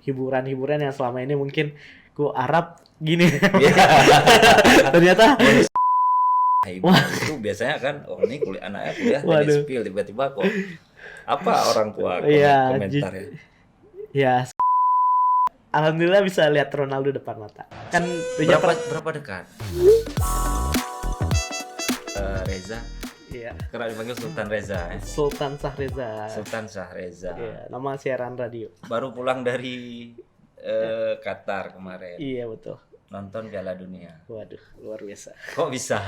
hiburan-hiburan yang selama ini mungkin ku harap gini. Iya. Ternyata Itu biasanya kan, ini anaknya kuliah Waduh. jadi spill, tiba-tiba kok apa orang tua Iya, komentar ya. ya alhamdulillah bisa lihat Ronaldo depan mata. Kan Reza Berapa dekat? Reza, iya, kerap dipanggil Sultan Reza ya. Sultan Shahreza. Sultan Shahreza. Iya, nama siaran radio. Baru pulang dari Qatar kemarin. Iya, betul. Nonton Piala Dunia. Waduh, luar biasa. Kok bisa?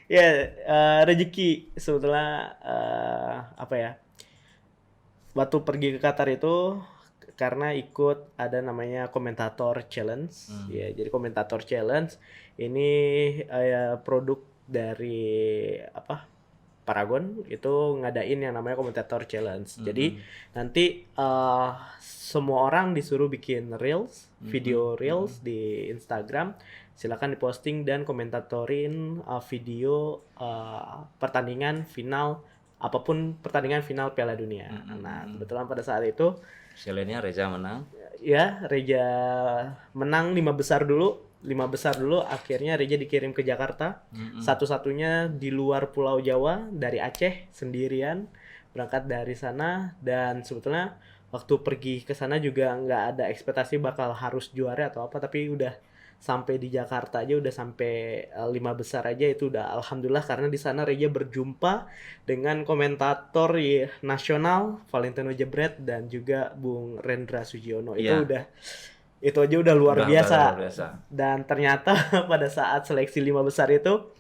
Ya, rezeki sebetulnya apa ya? Waktu pergi ke Qatar itu karena ikut ada namanya komentator challenge. Ya, jadi komentator challenge ini produk dari apa? Paragon itu ngadain yang namanya komentator challenge. Jadi nanti semua orang disuruh bikin reels, video reels di Instagram. Silakan diposting dan komentatorin video pertandingan final, apapun pertandingan final Piala Dunia. Nah, kebetulan pada saat itu Hasilnya Reza menang. ya Reja menang 5 besar dulu. Akhirnya Reja dikirim ke Jakarta. Satu-satunya di luar Pulau Jawa dari Aceh sendirian berangkat dari sana, dan sebetulnya waktu pergi ke sana juga nggak ada ekspektasi bakal harus juara atau apa, tapi udah sampai di Jakarta aja udah sampai 5 besar aja itu udah alhamdulillah, karena di sana Reja berjumpa dengan komentator nasional Valentino Jebret dan juga Bung Rendra Sugiono. Itu aja udah luar biasa. Dan ternyata pada saat seleksi 5 besar itu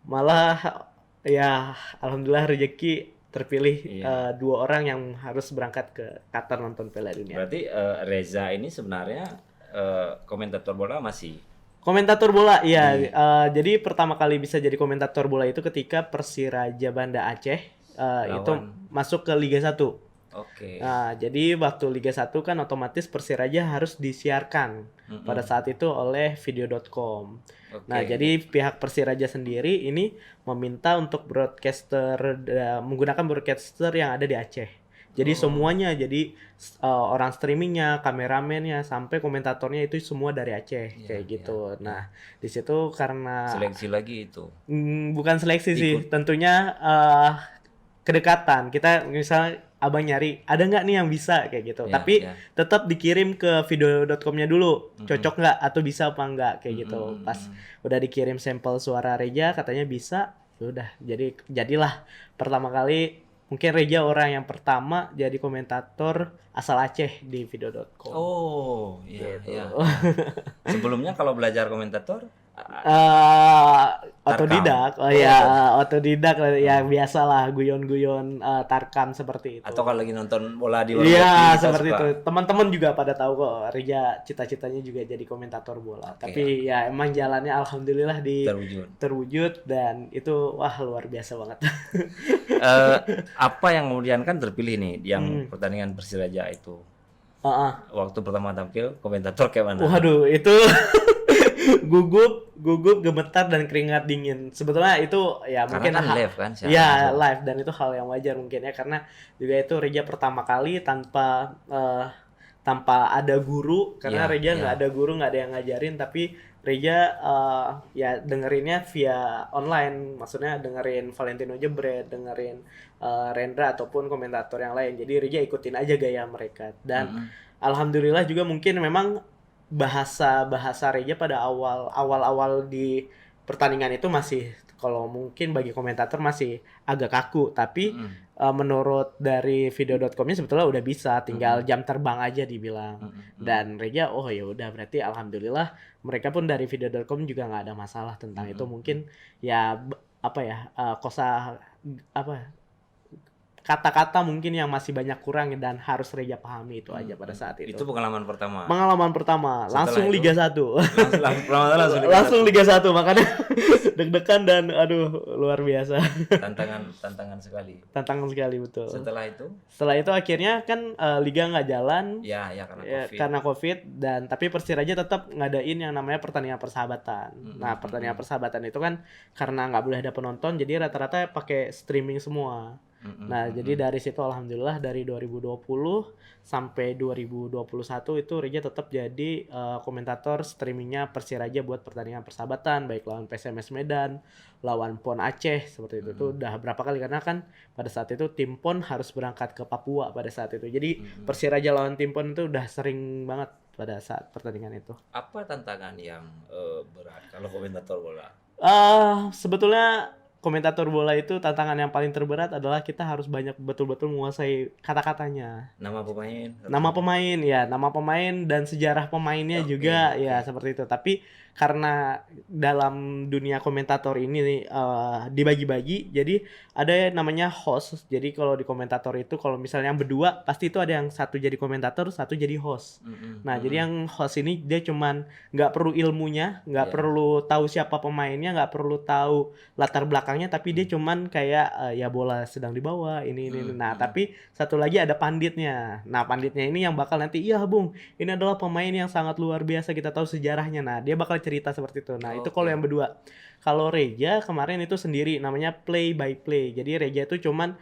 malah ya alhamdulillah rezeki terpilih 2 orang yang harus berangkat ke Qatar nonton Piala Dunia. Berarti Reza ini sebenarnya komentator bola masih? Komentator bola, iya. Jadi pertama kali bisa jadi komentator bola itu ketika Persiraja Banda Aceh itu masuk ke Liga 1. Oke. Nah, jadi waktu Liga 1 kan otomatis Persiraja harus disiarkan pada saat itu oleh video.com. Nah, jadi pihak Persiraja sendiri ini meminta untuk menggunakan broadcaster yang ada di Aceh. Jadi semuanya, jadi orang streamingnya, kameramennya, sampai komentatornya itu semua dari Aceh, kayak gitu. Nah, di situ karena seleksi lagi itu. Bukan seleksi sih, tentunya kedekatan. Kita misalnya abang nyari, ada nggak nih yang bisa kayak gitu. Tapi tetap dikirim ke video.com-nya dulu, cocok nggak atau bisa apa nggak kayak gitu. Pas udah dikirim sampel suara Reja, katanya bisa, udah. Jadilah pertama kali. Mungkin Reja orang yang pertama jadi komentator asal Aceh di video.com. Oh, iya, gitu. iya. Sebelumnya kalau belajar komentator otodidak. Otodidak ya, biasalah guyon-guyon tarkam seperti itu. Atau kalau lagi nonton bola di luar Iya, seperti itu. Teman-teman juga pada tahu kok Reja cita-citanya juga jadi komentator bola. Tapi ya emang jalannya alhamdulillah terwujud dan itu wah luar biasa banget. Apa yang kemudian kan terpilih nih yang pertandingan Persiraja itu. Waktu pertama tampil komentator kayak mana? Waduh, itu gugup, gemetar dan keringat dingin. Sebetulnya itu ya mungkin kan live kan? Ya live, dan itu hal yang wajar mungkin ya, karena juga itu Reja pertama kali tanpa ada guru, karena Reja nggak ada guru, nggak ada yang ngajarin, tapi Reja ya dengerinnya via online, maksudnya dengerin Valentino Jebret, dengerin Rendra ataupun komentator yang lain. Jadi Reja ikutin aja gaya mereka, dan alhamdulillah juga mungkin memang bahasa Reja pada awal di pertandingan itu masih, kalau mungkin bagi komentator masih agak kaku, tapi menurut dari video.com-nya sebetulnya udah bisa, tinggal jam terbang aja dibilang. Dan Reja ya udah, berarti alhamdulillah mereka pun dari video.com juga nggak ada masalah tentang itu. Mungkin ya kata-kata mungkin yang masih banyak kurang dan harus Reja pahami, itu aja pada saat itu. Itu pengalaman pertama. Langsung Liga 1. Langsung Liga 1, makanya deg-degan dan aduh luar biasa. Tantangan sekali. Tantangan sekali, betul. Setelah itu akhirnya kan Liga nggak jalan. Ya karena COVID, dan tapi Persiraja tetap ngadain yang namanya pertandingan persahabatan. Nah, pertandingan persahabatan itu kan karena nggak boleh ada penonton, jadi rata-rata pakai streaming semua. Nah, jadi dari situ alhamdulillah dari 2020 sampai 2021 itu Reja tetap jadi komentator streamingnya Persiraja buat pertandingan persahabatan, baik lawan PSMS Medan, lawan PON Aceh seperti itu. Itu udah berapa kali, karena kan pada saat itu tim PON harus berangkat ke Papua pada saat itu. Jadi Persiraja lawan tim PON itu udah sering banget pada saat pertandingan itu. Apa tantangan yang berat kalau komentator bola? Sebetulnya komentator bola itu tantangan yang paling terberat adalah kita harus banyak betul-betul menguasai kata-katanya. Nama pemain? Nama pemain dan sejarah pemainnya juga ya seperti itu. Tapi karena dalam dunia komentator ini nih dibagi-bagi, jadi ada yang namanya host. Jadi kalau di komentator itu kalau misalnya yang berdua pasti itu ada yang satu jadi komentator, satu jadi host. Nah, jadi yang host ini dia cuman nggak perlu ilmunya, nggak perlu tahu siapa pemainnya, nggak perlu tahu latar belakangnya, tapi dia cuman kayak ya bola sedang dibawa ini. Nah, tapi satu lagi ada panditnya. Nah, panditnya ini yang bakal nanti, iya Bung, ini adalah pemain yang sangat luar biasa, kita tahu sejarahnya. Nah, dia bakal cerita seperti itu. Nah, itu kalau yang berdua. Kalau Reja kemarin itu sendiri, namanya play by play. Jadi Reja itu cuman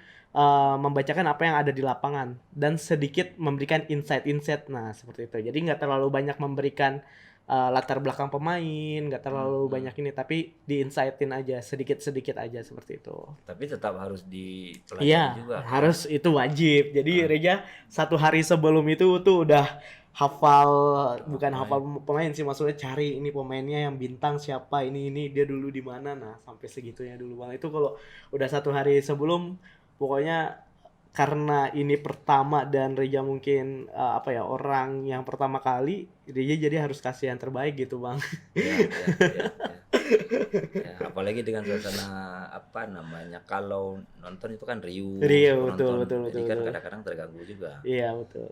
membacakan apa yang ada di lapangan dan sedikit memberikan insight. Nah, seperti itu. Jadi nggak terlalu banyak memberikan latar belakang pemain, nggak terlalu banyak ini, tapi di-insightin aja, sedikit-sedikit aja seperti itu. Tapi tetap harus dipelajari juga. Iya, harus, itu wajib. Jadi Reja satu hari sebelum itu tuh udah hafal, bukan hafal pemain sih, maksudnya cari ini pemainnya yang bintang siapa, ini dia dulu di mana. Nah, sampai segitunya dulu Bang. Itu kalau udah satu hari sebelum, pokoknya karena ini pertama dan Reja mungkin orang yang pertama kali, Reja jadi harus kasih yang terbaik gitu Bang. Ya. Ya, apalagi dengan suasana kalau nonton itu kan riuh, betul. Jadi kan kadang-kadang terganggu juga. Iya, betul.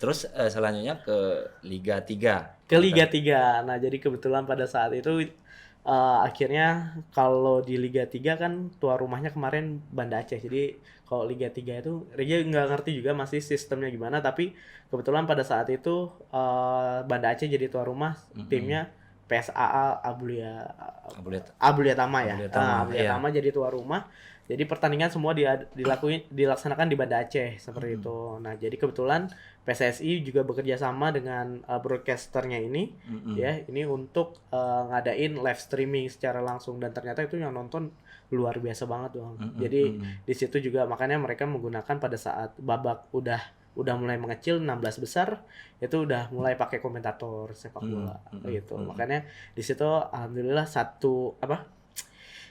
Terus selanjutnya ke Liga 3. Ke Liga 3. Nah, jadi kebetulan pada saat itu akhirnya kalau di Liga 3 kan tuan rumahnya kemarin Banda Aceh. Jadi kalau Liga 3 itu Reja nggak ngerti juga masih sistemnya gimana, tapi kebetulan pada saat itu Banda Aceh jadi tuan rumah, timnya PSAA Abulia Tama ya. Abulia Tama jadi tuan rumah. Jadi pertandingan semua dilaksanakan di Banda Aceh seperti itu. Nah, jadi kebetulan PSSI juga bekerja sama dengan broadcasternya ini ya, ini untuk ngadain live streaming secara langsung, dan ternyata itu yang nonton luar biasa banget Bang. Jadi di situ juga makanya mereka menggunakan pada saat babak udah mulai mengecil 16 besar itu udah mulai pakai komentator sepak bola gitu. Makanya di situ alhamdulillah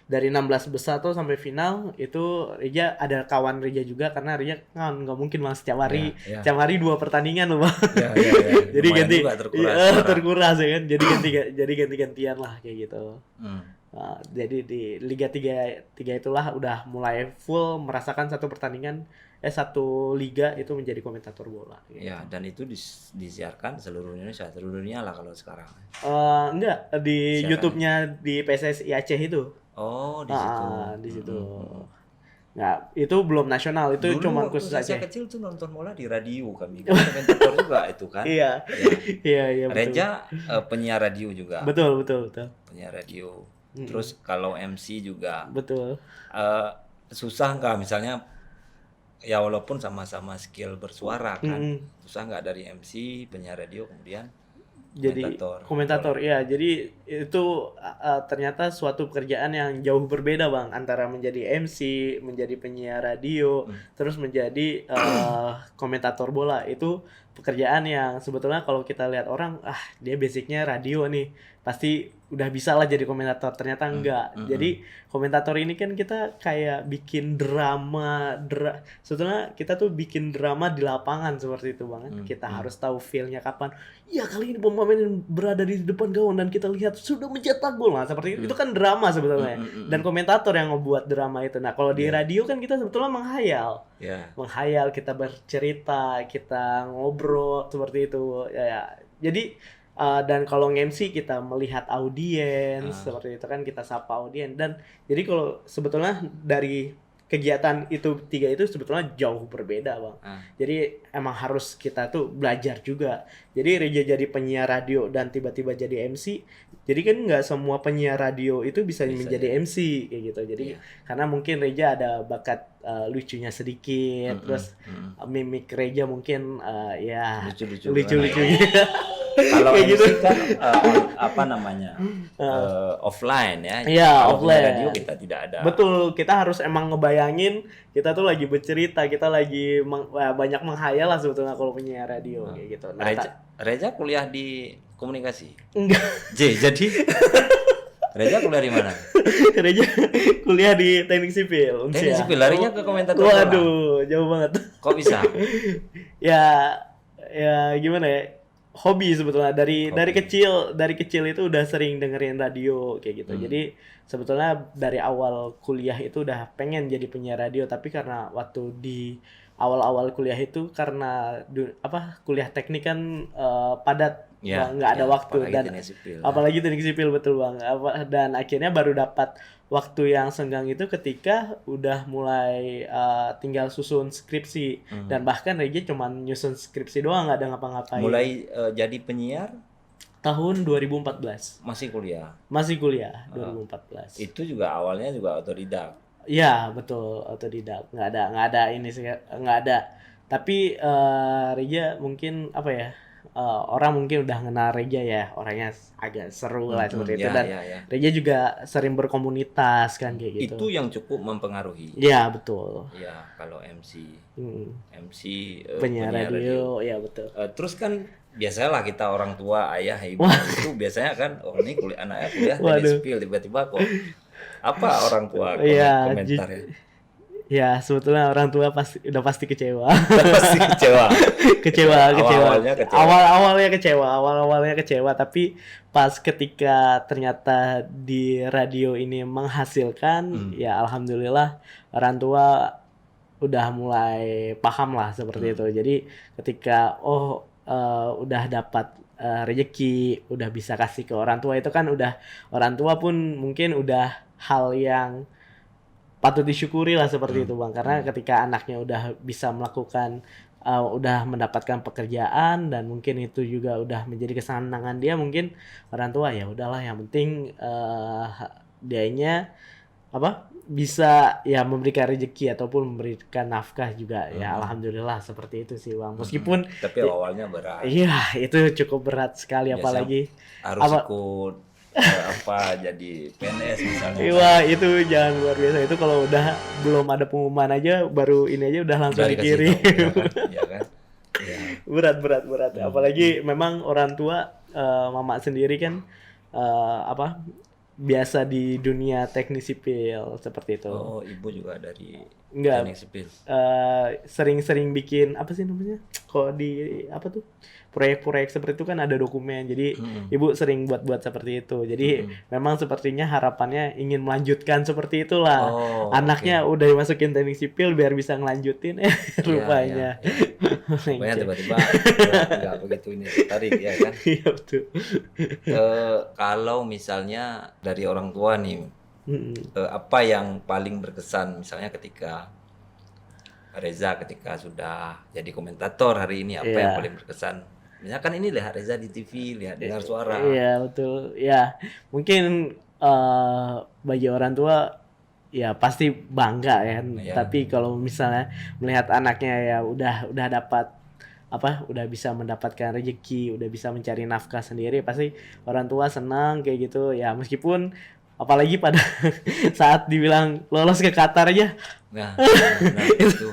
dari 16 besar tuh sampai final itu Reja ada kawan Reja juga, karena Reja kan nggak mungkin Bang setiap hari 2 pertandingan loh Bang. Jadi terkuras ya kan. Jadi ganti-gantian lah kayak gitu. Nah, jadi di Liga 3 itulah udah mulai full merasakan satu liga itu menjadi komentator bola gitu. Ya, dan itu disiarkan seluruh Indonesia, seluruh dunia lah kalau sekarang. Enggak, di YouTube-nya di PSSI Aceh itu. Oh, di situ. Di situ. Nah, itu belum nasional, itu cuma khusus Aceh. Saya kecil tuh nonton bola di radio kami. Komentator juga itu kan. Iya, betul. Reja penyiar radio juga. Betul. Penyiar radio. Terus kalau MC juga. Betul. Susah nggak misalnya, ya walaupun sama-sama skill bersuara kan, susah nggak dari MC, penyiar radio, kemudian jadi komentator ya. Jadi itu ternyata suatu pekerjaan yang jauh berbeda Bang, antara menjadi MC, menjadi penyiar radio, terus menjadi komentator bola. Itu pekerjaan yang sebetulnya kalau kita lihat orang, dia basicnya radio nih, pasti udah bisa lah jadi komentator. Ternyata enggak. Jadi komentator ini kan kita kayak bikin drama, sebetulnya kita tuh bikin drama di lapangan seperti itu Bang. Kita harus tahu feel-nya kapan. Ya kali ini pemain berada di depan gawang dan kita lihat sudah mencetak gol. Nah, seperti itu kan drama sebetulnya. Dan komentator yang ngebuat drama itu. Nah, kalau di radio kan kita sebetulnya menghayal. Menghayal, kita bercerita, kita ngobrol seperti itu. Ya. Jadi dan kalau nge-MC kita melihat audiens seperti itu kan, kita sapa audiens. Dan jadi kalau sebetulnya dari kegiatan itu tiga itu sebetulnya jauh berbeda bang. Jadi emang harus kita tuh belajar juga. Jadi Reja jadi penyiar radio dan tiba-tiba jadi MC. Jadi kan nggak semua penyiar radio itu bisa menjadi MC kayak gitu. Jadi karena mungkin Reja ada bakat lucunya sedikit, terus mimik Reja mungkin ya lucu-lucu gitu. Kalau kayak MC gitu. kan apa namanya offline ya. Iya, Kalau offline. radio kita tidak ada. Betul, kita harus emang ngebayangin kita tuh lagi bercerita, kita lagi banyak menghayal lah sebetulnya kalau punya radio kayak gitu. Nah, Reza kuliah di komunikasi. enggak. Jadi Reza kuliah di mana? Reja kuliah di teknik sipil. Teknik Unsia. sipil, larinya ke komentator. Waduh, jauh banget. Kok bisa? ya gimana ya? Hobi sebetulnya dari kecil itu udah sering dengerin radio kayak gitu. Jadi sebetulnya dari awal kuliah itu udah pengen jadi penyiar radio, tapi karena waktu di awal-awal kuliah itu karena kuliah teknik kan padat, nggak ada waktu, dan apalagi teknik sipil betul bang. Dan akhirnya baru dapat waktu yang senggang itu ketika udah mulai tinggal susun skripsi, dan bahkan Reja cuman nyusun skripsi doang, nggak ada ngapa-ngapain. Mulai jadi penyiar tahun 2014. Masih kuliah 2014. Itu juga awalnya juga otodidak. Iya betul, otodidak, nggak ada ini sih, nggak ada. Tapi Reja mungkin orang mungkin udah kenal Reja ya, orangnya agak seru lah seperti itu, dan Reja juga sering berkomunitas kan kayak gitu. Itu yang cukup mempengaruhi. Iya betul. Iya, kalau MC penyiar radio, ya betul. Terus kan biasalah kita orang tua, ayah, ibu itu biasanya kan ini anaknya kuliah teknik sipil, tiba-tiba kok apa orang tua komentar ya? Ya sebetulnya orang tua udah pasti kecewa. kecewa. Awalnya kecewa, tapi pas ketika ternyata di radio ini menghasilkan, ya alhamdulillah orang tua udah mulai paham lah seperti itu. Jadi ketika udah dapat rezeki, udah bisa kasih ke orang tua, itu kan udah orang tua pun mungkin udah hal yang patut disyukuri lah seperti itu bang, karena ketika anaknya udah bisa melakukan udah mendapatkan pekerjaan, dan mungkin itu juga udah menjadi kesenangan dia, mungkin orang tua ya udahlah, yang penting dianya bisa ya memberikan rezeki ataupun memberikan nafkah juga, ya alhamdulillah seperti itu sih bang. Meskipun tapi awalnya berat. Iya, itu cukup berat sekali. Biasa apalagi harus ikut jadi PNS misalnya. Wah, itu jangan luar biasa. Itu kalau udah belum ada pengumuman aja, baru ini aja udah langsung dikirim. Ya kan? Ya. Berat. Apalagi memang orang tua, mama sendiri kan biasa di dunia teknik sipil seperti itu. Oh, ibu juga dari teknik sipil. Sering-sering bikin apa sih namanya? Kok di proyek-proyek seperti itu kan ada dokumen. Jadi ibu sering buat seperti itu. Jadi memang sepertinya harapannya ingin melanjutkan seperti itulah. Anaknya udah dimasukin teknik sipil biar bisa ngelanjutin, rupanya. Rupanya tiba-tiba nggak begitu ini tarik ya kan? Iya betul. Kalau misalnya dari orang tua nih, apa yang paling berkesan misalnya ketika Reza ketika sudah jadi komentator hari ini, apa yang paling berkesan? Misalkan ini lihat Reza di TV, lihat dengar suara. Iya betul. Ya mungkin bagi orang tua ya pasti bangga ya. Tapi kalau misalnya melihat anaknya ya udah dapat udah bisa mendapatkan rezeki, udah bisa mencari nafkah sendiri, pasti orang tua senang kayak gitu ya. Meskipun apalagi pada saat dibilang lolos ke Qatar aja, itu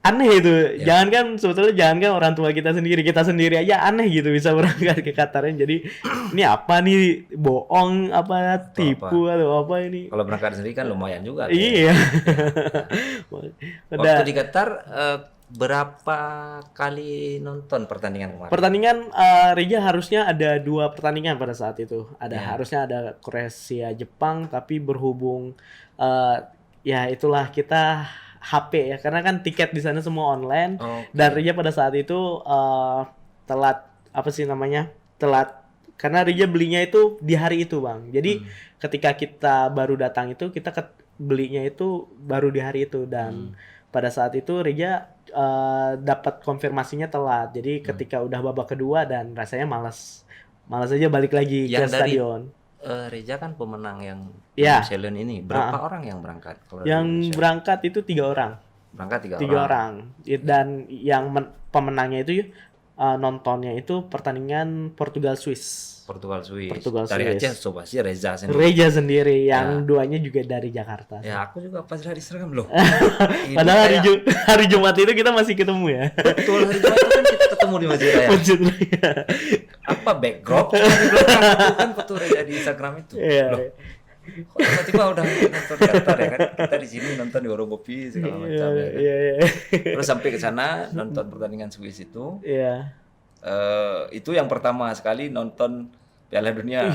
aneh itu. Jangankan orang tua kita sendiri aja aneh gitu bisa berangkat ke Qatar. Jadi ini apa nih, bohong tipu atau apa ini? Kalau berangkat sendiri kan lumayan juga. Iya. Waktu di Qatar berapa kali nonton pertandingan kemarin? Pertandingan Reja harusnya ada 2 pertandingan pada saat itu. Harusnya ada Kroasia Jepang, tapi berhubung ya itulah kita HP ya, karena kan tiket di sana semua online. Dan Reja pada saat itu telat karena Reja belinya itu di hari itu bang. Jadi ketika kita baru datang itu kita belinya itu baru di hari itu, dan pada saat itu Reja dapat konfirmasinya telat. Jadi ketika udah babak kedua dan rasanya malas aja balik lagi ke Yang dari stadion. Reza kan pemenang yang Ya. New Zealand ini. Berapa orang yang berangkat? Kalau Yang dari Indonesia? berangkat itu 3 orang. Berangkat 3 Tiga orang. orang. Dan yang pemenangnya itu nontonnya itu pertandingan Portugal Swiss. Portugal Swiss. Portugal Dari Swiss. Aceh coba sih Reza sendiri. Reja sendiri yang duanya juga dari Jakarta. Ya aku juga pas lihat Instagram loh. Padahal hari Jumat itu kita masih ketemu ya. Betul, hari Jumat itu kan kita ketemu di Masjid Raya. Masjid Raya. Apa backdrop? Di belakang itu kan foto Reza di Instagram itu. Iya. Loh, kok tiba-tiba udah nonton Qatar ya kan? Kita di sini nonton di Warung Kopi segala macam ya kan? Iya. Terus sampai ke sana nonton pertandingan Swiss itu. Iya. Itu yang pertama sekali nonton Piala Dunia.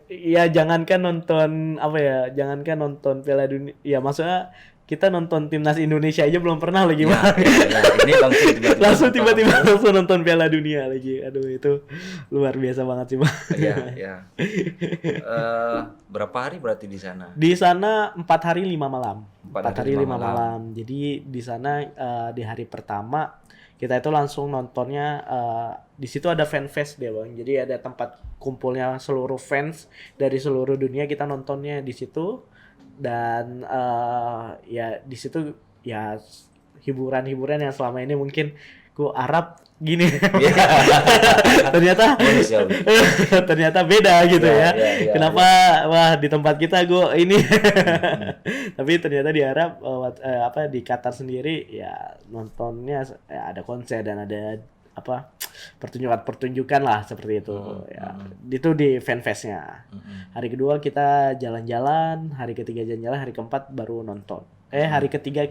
Iya, jangankan nonton apa ya, jangankan nonton Piala Dunia. Ya maksudnya kita nonton timnas Indonesia aja belum pernah lagi, Bang. Ini langsung tiba-tiba nonton Piala Dunia lagi. Aduh, itu luar biasa banget sih, Bang. Iya. Berapa hari berarti di sana? Di sana 4 hari 5 malam. 4 hari 5 malam. Jadi di sana di hari pertama kita itu langsung nontonnya di situ ada fan fest dia, Bang. Jadi ada tempat kumpulnya seluruh fans dari seluruh dunia, kita nontonnya di situ. Dan ya di situ ya hiburan-hiburan yang selama ini mungkin gua Arab gini. ternyata beda gitu ya. Kenapa wah di tempat kita gua ini. Tapi ternyata di Arab di Qatar sendiri ya nontonnya ya ada konser dan ada pertunjukan lah seperti itu. Itu di fanfestnya. Hari kedua kita jalan-jalan, hari ketiga jalan-jalan, hari keempat baru nonton. Hari ketiga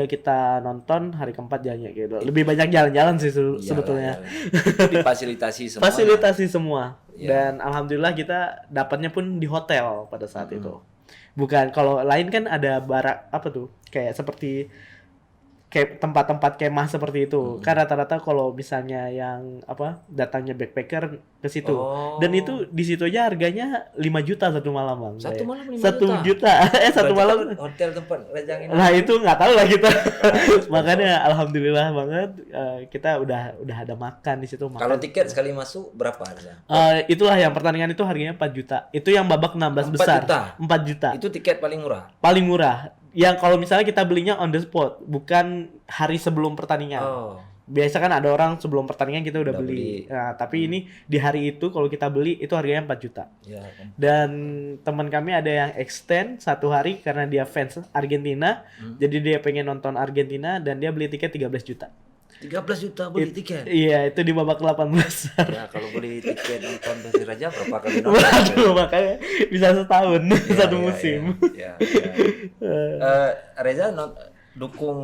kita nonton, hari keempat jalannya gitu. Lebih banyak jalan-jalan sih sebetulnya. Difasilitasi semua. Fasilitasi semua. Dan alhamdulillah kita dapatnya pun di hotel pada saat itu. Bukan, kalau lain kan ada barak kayak seperti kayak tempat-tempat kemah seperti itu. Kan rata-rata kalau misalnya yang datangnya backpacker ke situ. Dan itu di situ aja harganya 5 juta satu malam, Bang. Satu malam 5 1 juta. Satu malam. Hotel tempat Rejang ini. Nah, itu nggak tahu lah kita. Makanya alhamdulillah banget kita udah ada makan di situ. Kalau tiket sekali masuk berapa harga? Itulah yang pertandingan itu harganya 4 juta. Itu yang babak 16 besar. 4 juta. Itu tiket paling murah. Paling murah. Yang kalau misalnya kita belinya on the spot, bukan hari sebelum pertandingan. Biasa kan ada orang sebelum pertandingan kita udah beli. Nah, tapi ini di hari itu kalau kita beli itu harganya 4 juta. Ya, kan. Dan teman kami ada yang extend 1 hari karena dia fans Argentina. Jadi dia pengen nonton Argentina dan dia beli tiket 13 juta. 13 juta beli tiket. Iya, itu di babak 18 besar. Ya, kalau beli tiket nonton Persiraja berapa kali nonton? Waduh, makanya bisa setahun satu musim. Reza dukung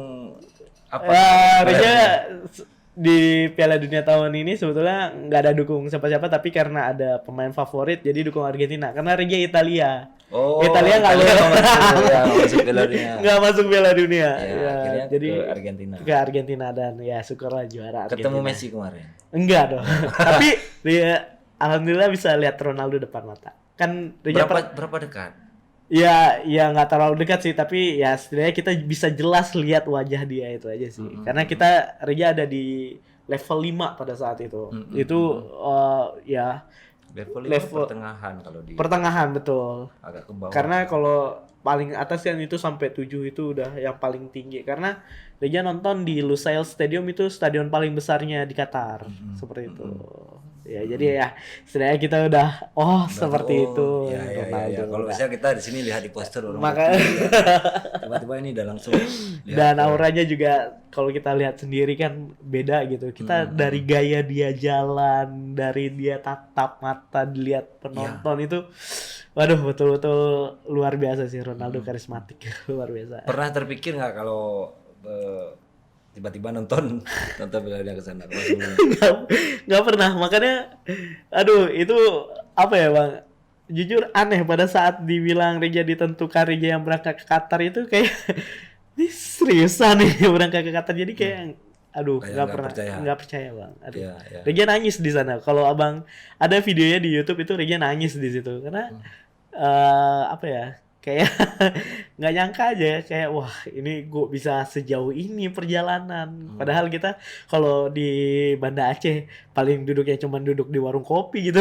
apa? Reza di Piala Dunia tahun ini sebetulnya nggak ada dukung siapa-siapa, tapi karena ada pemain favorit jadi dukung Argentina karena Reza Italia. Italia nggak masuk Piala Dunia. Ya, jadi ke Argentina dan ya syukurlah juara. Ketemu Argentina. Messi kemarin? Enggak dong. Tapi alhamdulillah bisa lihat Ronaldo depan mata. Kan berapa dekat? Ya nggak terlalu dekat sih, tapi ya setidaknya kita bisa jelas lihat wajah dia itu aja sih. Karena kita Reja ada di level 5 pada saat itu. Itu ya level pertengahan kalau di pertengahan, betul. Agak ke bawah. Karena kalau paling atas kan itu sampai 7 itu udah yang paling tinggi. Karena Reja nonton di Lusail Stadium, itu stadion paling besarnya di Qatar. Seperti itu. Ya jadi ya setidaknya kita udah seperti itu. Ya. Kalau misalnya kita di sini lihat di poster makanya tiba-tiba ini udah langsung dan auranya juga kalau kita lihat sendiri kan beda gitu. Kita dari gaya dia jalan, dari dia tatap mata dilihat penonton itu waduh betul-betul luar biasa sih. Ronaldo karismatik luar biasa. Pernah terpikir nggak kalau tiba-tiba nonton Piala Dunia ke sana? Nggak pernah, makanya aduh itu apa ya, Bang, jujur aneh pada saat dibilang Reja ditentukan Reja yang berangkat ke Qatar itu kayak ini seriusan nih berangkat ke Qatar, jadi kayak aduh nggak percaya Bang. Aduh. Ya. Reja nangis di sana. Kalau Abang ada videonya di YouTube itu Reja nangis di situ karena apa ya, kayak nggak nyangka aja ya, kayak wah ini gue bisa sejauh ini perjalanan. Padahal kita kalau di Banda Aceh paling duduknya cuman duduk di warung kopi gitu.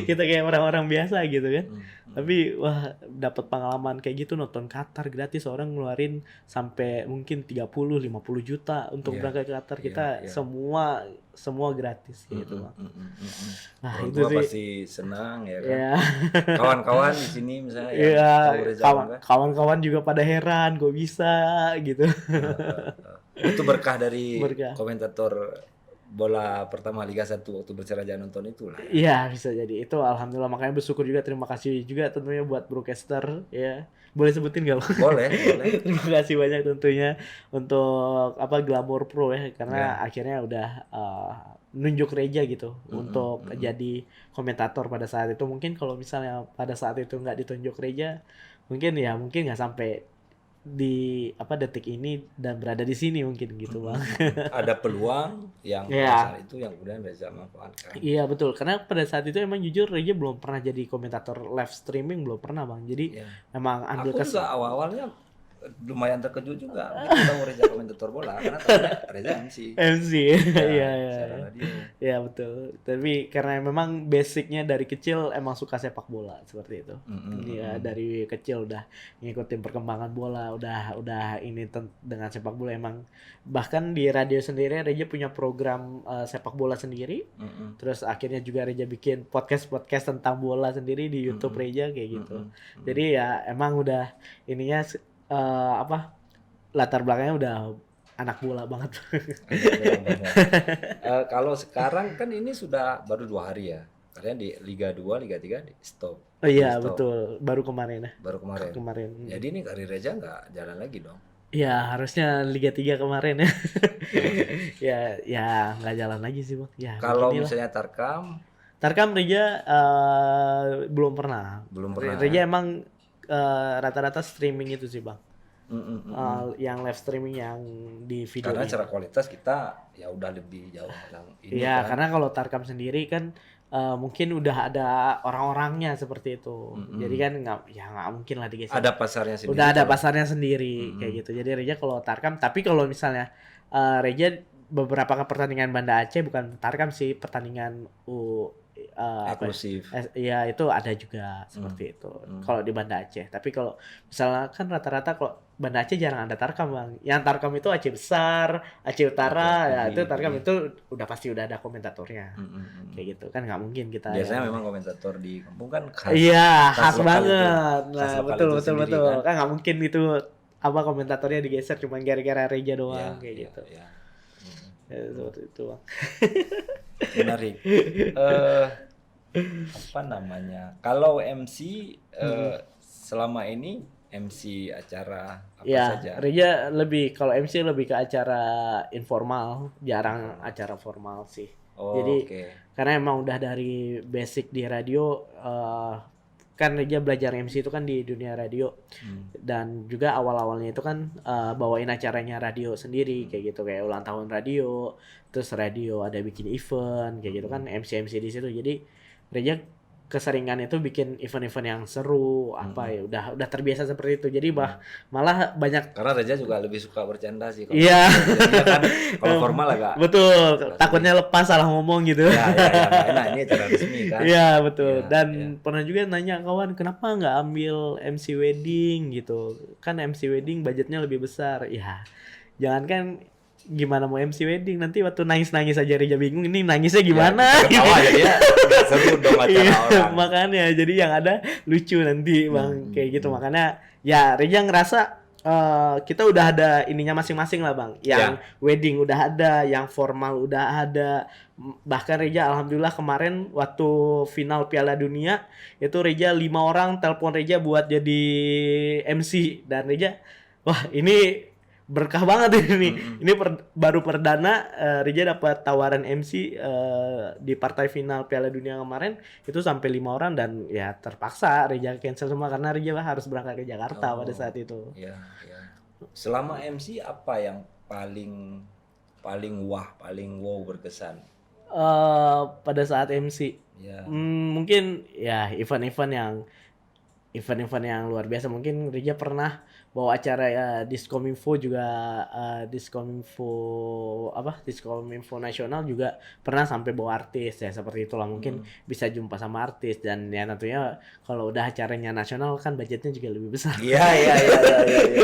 Kita kayak orang-orang biasa gitu kan. Tapi wah dapat pengalaman kayak gitu, nonton Qatar gratis, orang ngeluarin sampai mungkin 30-50 juta untuk berangkat ke Qatar. Kita semua gratis gitu Bang. Nah, Orang itu tua sih. pasti senang ya kan. Ya. Kawan-kawan di sini misalnya yang Iya, tahu Reza Bangga. kawan-kawan juga pada heran kok bisa gitu. Itu berkah dari Berkah. komentator bola pertama Liga 1 waktu Persiraja jangan nonton itulah. Iya, bisa jadi. Itu alhamdulillah, makanya bersyukur juga, terima kasih juga tentunya buat broadcaster ya. Boleh sebutin nggak Bang? Boleh. Terima kasih banyak tentunya untuk Glamour Pro ya, karena akhirnya udah nunjuk Reja gitu untuk jadi komentator pada saat itu. Mungkin kalau misalnya pada saat itu nggak ditunjuk Reja, mungkin nggak sampai di detik ini dan berada di sini mungkin gitu Bang. Ada peluang yang Iya. saat itu yang kemudian Reza manfaatkan. Iya betul, karena pada saat itu emang jujur Reja belum pernah jadi komentator live streaming, belum pernah Bang. Jadi emang ambil Aku juga awalnya lumayan terkejut juga begitu tahu Reza komentator bola karena tahunya Reza MC. MC. Iya. Secara radio. Iya betul. Tapi karena memang basicnya dari kecil emang suka sepak bola seperti itu. Iya, dari kecil udah ngikutin perkembangan bola, udah ini dengan sepak bola emang. Bahkan di radio sendiri Reja punya program sepak bola sendiri. Terus akhirnya juga Reja bikin podcast tentang bola sendiri di YouTube Reja kayak gitu. Jadi ya emang udah ininya latar belakangnya udah anak bola banget. Kalau sekarang kan ini sudah baru 2 hari ya. Karena di Liga 2, Liga 3 di stop. Oh iya betul, baru kemarin ya. Baru kemarin. Jadi ini karir Reza nggak jalan lagi dong. Ya harusnya Liga 3 kemarin ya. Ya nggak jalan lagi sih Bang. Ya, kalau beginilah. misalnya Tarkam Reja belum pernah. Reja emang rata-rata streaming itu sih Bang. Yang live streaming yang di video. Karena secara kualitas kita ya udah lebih jauh yang ini. Iya, kan. karena kalau Tarkam sendiri kan mungkin udah ada orang-orangnya seperti itu. Jadi kan nggak mungkin lah digeser. Ada pasarnya sendiri. Udah ada pasarnya sendiri kayak gitu. Jadi Reja kalau Tarkam, tapi kalau misalnya Reja beberapa pertandingan Banda Aceh bukan Tarkam sih, pertandingan eksklusif. Ya itu ada juga seperti itu. Kalau di Banda Aceh. Tapi kalau misalnya kan rata-rata kalau Banda Aceh jarang ada Tarkam Bang. Yang Tarkam itu Aceh Besar, Aceh Utara, ya itu Tarkam itu udah pasti udah ada komentatornya. Kayak gitu kan nggak mungkin kita. Biasanya memang komentator di kampung kan khas. Iya, khas banget. Itu. Nah, betul. Kan nggak mungkin itu komentatornya digeser cuma gara-gara Reja doang kayak gitu. Ya. Ya, seperti itu Bang. Menarik. Apa namanya? Kalau MC selama ini MC acara apa saja? Reja kalau MC lebih ke acara informal, jarang acara formal sih. Jadi karena emang udah dari basic di radio, kan Reja belajar MC itu kan di dunia radio, dan juga awal-awalnya itu kan bawain acaranya radio sendiri kayak gitu, kayak ulang tahun radio, terus radio ada bikin event kayak gitu kan, MC di situ. Jadi Reja keseringan itu bikin event-event yang seru udah terbiasa seperti itu. Jadi malah banyak, karena Reza juga lebih suka bercanda sih. Iya. Kan kalau formal agak betul, takutnya lepas salah ngomong gitu. Ya, nah ini acara resmi kan. Iya betul. Dan pernah juga nanya kawan, kenapa nggak ambil MC wedding gitu? Kan MC wedding budgetnya lebih besar. Ya, jangankan gimana mau MC wedding, nanti waktu nangis aja Reja bingung ini nangisnya gimana. Ketawa ya dia nggak seru dong acara orang. Makanya jadi yang ada lucu nanti Bang kayak gitu. Makanya ya Reja ngerasa kita udah ada ininya masing-masing lah Bang. Yang wedding udah ada, yang formal udah ada. Bahkan Reja alhamdulillah kemarin waktu final Piala Dunia itu Reja 5 orang telepon Reja buat jadi MC, dan Reja wah ini berkah banget ini. Ini baru perdana Reja dapat tawaran MC di partai final Piala Dunia kemarin itu sampai 5 orang, dan ya terpaksa Reja cancel semua karena Reja harus berangkat ke Jakarta pada saat itu. Iya. Selama MC apa yang paling wow berkesan? Pada saat MC mungkin ya event-event yang event-event yang luar biasa. Mungkin Rija pernah bawa acara ya Diskominfo juga, Diskominfo nasional juga pernah sampai bawa artis ya, seperti itulah. Mungkin bisa jumpa sama artis, dan ya tentunya kalau udah acaranya nasional kan budgetnya juga lebih besar. Iya.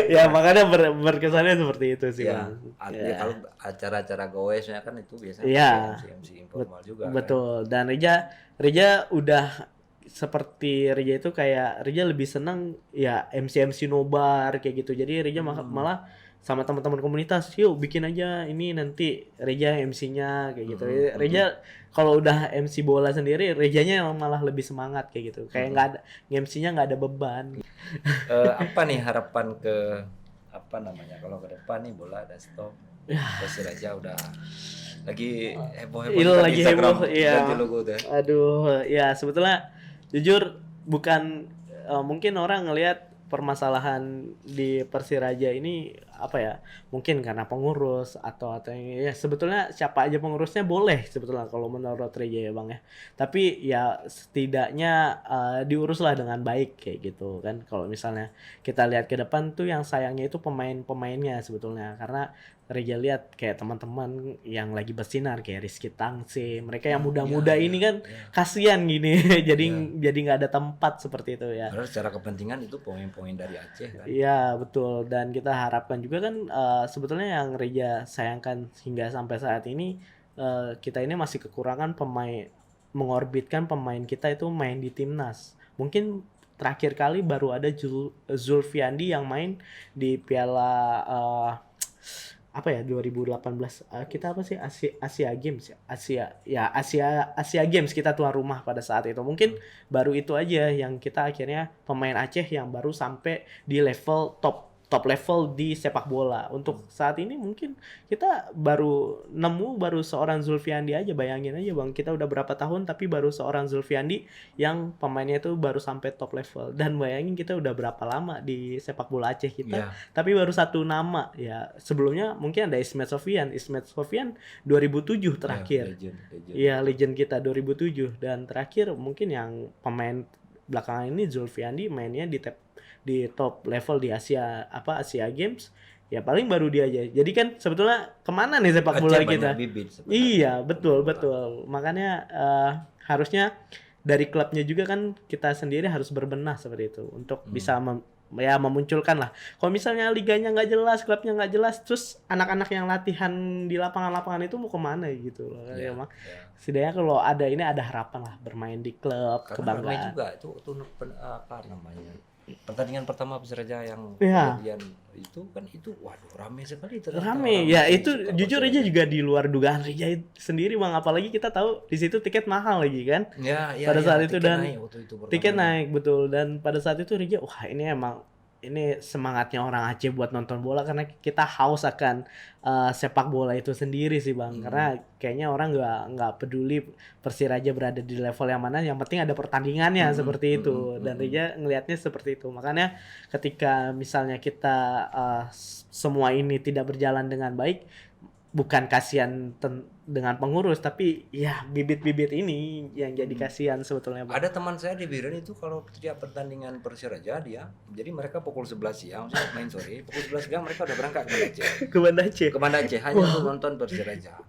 Ya makanya berkesannya seperti itu sih, Ya, Bang. artinya kalau acara-acara goesnya kan itu biasanya Iya. MC informal juga kan. Betul. Dan Rija udah seperti Rija itu kayak Rija lebih senang ya MC nobar kayak gitu. Jadi Rija malah sama teman-teman komunitas, yuk bikin aja ini, nanti Rija MC-nya kayak gitu. Rija kalau udah MC bola sendiri, Rijanya yang malah lebih semangat kayak gitu. Kayak nggak ada MC-nya, nggak ada beban. Apa nih harapan apa namanya, kalau ke depan nih bola ada stop, Persiraja udah lagi heboh-heboh Lagi Instagram, heboh, iya. ganti logo tuh. Aduh, ya sebetulnya jujur bukan mungkin orang ngelihat permasalahan di Persiraja ini apa ya, mungkin karena pengurus atau ya sebetulnya siapa aja pengurusnya boleh sebetulnya kalau menurut Reja ya Bang ya, tapi ya setidaknya diuruslah dengan baik kayak gitu kan. Kalau misalnya kita lihat ke depan tuh yang sayangnya itu pemain-pemainnya sebetulnya, karena Reja lihat kayak teman-teman yang lagi bersinar kayak Rizky Tangse, mereka yang muda-muda ini kan kasihan gini jadi nggak ada tempat seperti itu ya. Padahal secara kepentingan itu poin-poin dari Aceh kan. Iya betul, dan kita harapkan juga kan sebetulnya yang Reja sayangkan hingga sampai saat ini kita ini masih kekurangan pemain, mengorbitkan pemain kita itu main di timnas. Mungkin terakhir kali baru ada Zulfiandi yang main di Piala 2018 kita apa sih, Asia Games ya, Asia Games kita tuan rumah pada saat itu. Mungkin baru itu aja yang kita akhirnya pemain Aceh yang baru sampai di level top level di sepak bola. Untuk saat ini mungkin kita baru seorang Zulfiandi aja. Bayangin aja Bang, kita udah berapa tahun tapi baru seorang Zulfiandi yang pemainnya itu baru sampai top level. Dan bayangin kita udah berapa lama di sepak bola Aceh kita, tapi baru satu nama ya. Sebelumnya mungkin ada Ismet Sofian 2007 terakhir. Iya, legend kita 2007. Dan terakhir mungkin yang pemain belakangan ini Zulfiandi mainnya di top level di Asia Games ya, paling baru dia aja. Jadi kan sebetulnya kemana nih sepak bola kita? Iya betul. Makanya harusnya dari klubnya juga kan kita sendiri harus berbenah seperti itu untuk bisa memunculkan lah. Kalau misalnya liganya nggak jelas, klubnya nggak jelas, terus anak-anak yang latihan di lapangan-lapangan itu mau kemana gitu loh. Ya, setidaknya kalau ada harapan lah bermain di klub, kebanggaan. Juga itu apa namanya, pertandingan pertama Persiraja yang kemudian itu waduh rame sekali ternyata. Rame ya, itu jujur aja juga di luar dugaan Rija sendiri Bang, apalagi kita tahu di situ tiket mahal lagi kan. Pada saat itu dan tiket naik betul, dan pada saat itu Rija ini semangatnya orang Aceh buat nonton bola, karena kita haus akan sepak bola itu sendiri sih Bang. Karena kayaknya orang nggak peduli Persiraja berada di level yang mana, yang penting ada pertandingannya seperti itu. Dan Rija ngelihatnya seperti itu. Makanya ketika misalnya kita semua ini tidak berjalan dengan baik, bukan kasihan dengan pengurus, tapi ya bibit-bibit ini yang jadi kasihan sebetulnya Bang. Ada teman saya di Biren itu kalau setiap pertandingan Persiraja jadi mereka pukul 11 siang main sore, pukul 11 siang mereka udah berangkat ke Banda Aceh hanya untuk nonton Persiraja.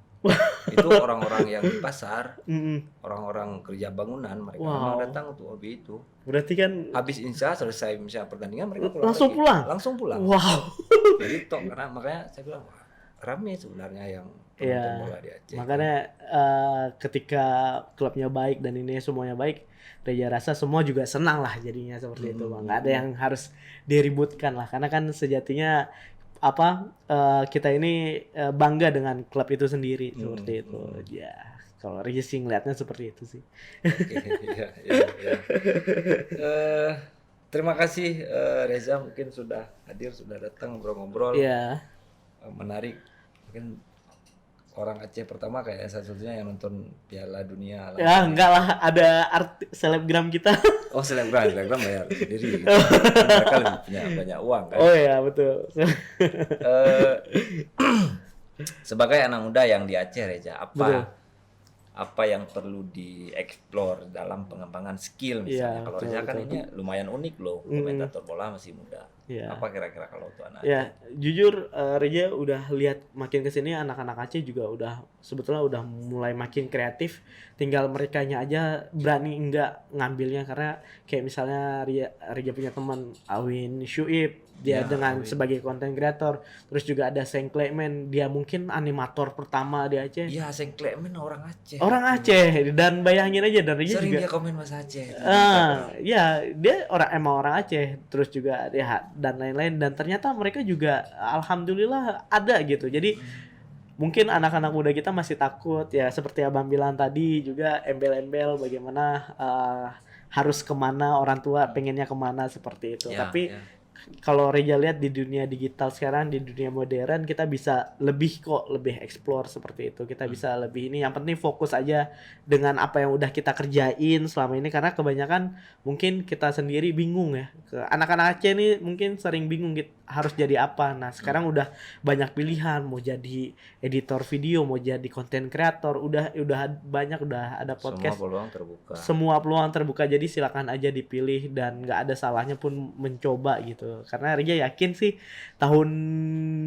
Itu orang-orang yang di pasar, orang-orang kerja bangunan, mereka memang datang untuk hobi itu. Berarti kan habis insya selesai pertandingan mereka langsung pulang. Wow. Jadi karena makanya saya bilang rame sebenarnya yang bola di Aceh. Makanya ketika klubnya baik dan ini semuanya baik, Reja rasa semua juga senang lah jadinya seperti itu Bang. Nggak ada yang harus diributkan lah, karena kan sejatinya kita ini bangga dengan klub itu sendiri seperti itu. Ya, kalau Reja sih ngeliatnya seperti itu sih. Terima kasih Reza, mungkin sudah hadir, sudah datang ngobrol-ngobrol. Menarik. Mungkin orang Aceh pertama kayak satu-satunya yang nonton Piala Dunia. Ya enggak lah, ada selebgram kita. Oh selebgram bayar sendiri. Mereka lebih punya banyak uang kan. Oh iya betul. Sebagai anak muda yang di Aceh Reza, apa yang perlu dieksplor dalam pengembangan skill misalnya. Iya, Kalau betul, Reza kan betul. ini lumayan unik loh, komentator bola masih muda. Iya. Apa kira-kira kalau untuk anak? Ya, jujur Reza udah lihat makin kesini anak-anak Aceh juga udah sebetulnya udah mulai makin kreatif. Tinggal merekanya aja berani enggak ngambilnya, karena kayak misalnya Reza punya teman Awin Syuib, dia Ya, dengan Awin. sebagai content creator. Terus juga ada Seng Klemen, dia mungkin animator pertama di Aceh. Iya, Seng Klemen orang Aceh. Orang Aceh, dan bayangin aja, dan Reza Sering juga dia komen bahasa Aceh. ya dia emang orang Aceh, terus juga ya dan lain-lain, dan ternyata mereka juga alhamdulillah ada gitu. Jadi mungkin anak-anak muda kita masih takut ya, seperti abang bilang tadi juga, embel-embel bagaimana harus kemana, orang tua pengennya kemana seperti itu. Ya, Tapi ya. kalau Reza lihat di dunia digital sekarang, di dunia modern, kita bisa lebih explore seperti itu. Kita bisa lebih ini, yang penting fokus aja dengan apa yang udah kita kerjain selama ini, karena kebanyakan mungkin kita sendiri bingung ya. Anak-anak Aceh nih mungkin sering bingung gitu, harus jadi apa. Nah, sekarang udah banyak pilihan, mau jadi editor video, mau jadi content creator, udah banyak, udah ada podcast. Semua peluang terbuka. Semua peluang terbuka, jadi silakan aja dipilih dan nggak ada salahnya pun mencoba gitu. Karena Reza yakin sih tahun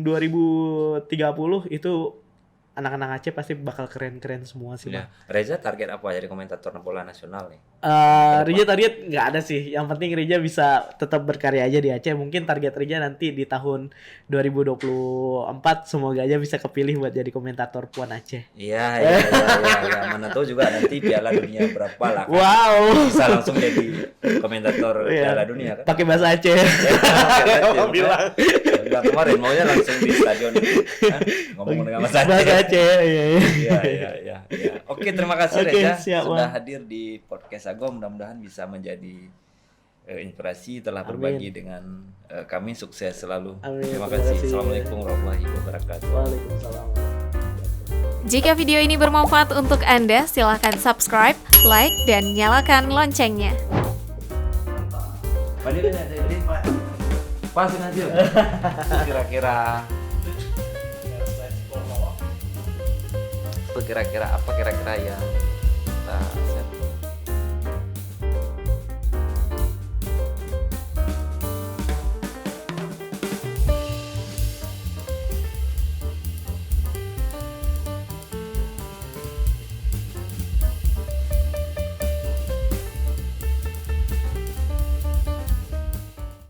2030 itu anak-anak Aceh pasti bakal keren-keren semua sih, Ya. Bang. Reza target apa jadi komentator bola nasional nih? Reza target nggak ada sih. Yang penting Reza bisa tetap berkarya aja di Aceh. Mungkin target Reza nanti di tahun 2024 semoga aja bisa kepilih buat jadi komentator Puan Aceh. Iya. Mana tahu juga nanti Piala Dunia berapa lah. Kan? Wow. Bisa langsung jadi komentator Iya. Piala Dunia kan? Pakai bahasa Aceh. Mau bilang kemarin maunya langsung di stadion itu kan? Ngomong dengan bahasa Bahasa Aceh. Iya. Oke, terima kasih Oke, Reza siap, sudah Bang. hadir di podcast Ago. Mudah-mudahan bisa menjadi inspirasi, telah Amin. berbagi dengan kami. Sukses selalu. Amin. Terima Terima kasih. kasih. Assalamualaikum warahmatullahi wabarakatuh. Waalaikumsalam. Jika video ini bermanfaat untuk Anda, silakan subscribe, like, dan nyalakan loncengnya. Padahal ada ini pasin aja. Kira-kira apa kira-kira yang kita set